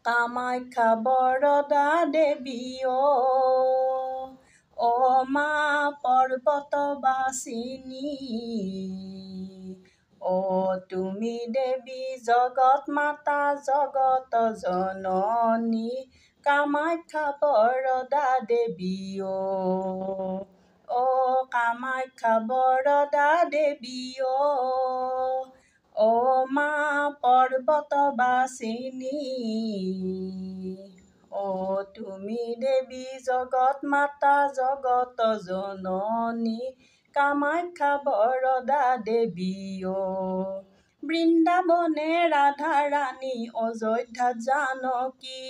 কামাখ্যা বৰদা দেৱী অ মা পৰ্বতবাসিনী অ তুমি দেৱী জগত মাতা জগত জননী কামাখ্যা বৰদা দেৱী অ কামাখ্যা বৰদা দেৱী অ মা পৰ্বতবাসিনী অ তুমি দেৱী জগত মাতা জগত জননী কামাখ্যা বৰদা দেৱী বৃন্দাবনে ৰাধা ৰাণী অযোধ্যাত জানকী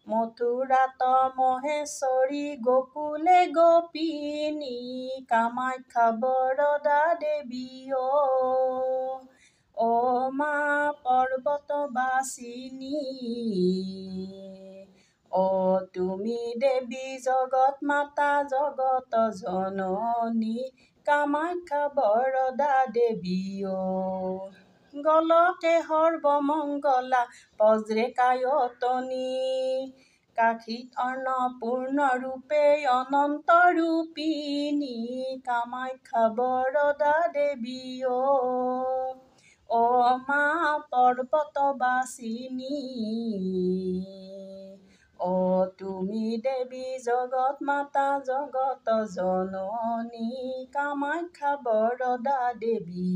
মথুৰাত মহেশ্বৰী গোকুলে গোপিনী কামাখ্যা বৰদা দেৱী অ মা পৰ্বতবাসিনী অ তুমি দেৱী জগত মাতা জগত জননী কামাখ্যা বৰদা দেৱী গলকে সৰ্বমংগলা বজ্ৰে কায়তনী কাশীত অন্নপূৰ্ণ ৰূপে অনন্ত ৰূপিণী কামাখ্যা বৰদা দেৱী অ মা পৰ্বতবাসিনী অ তুমি দেৱী জগত মাতা জগত জননী কামাখ্যা বৰদা দেৱী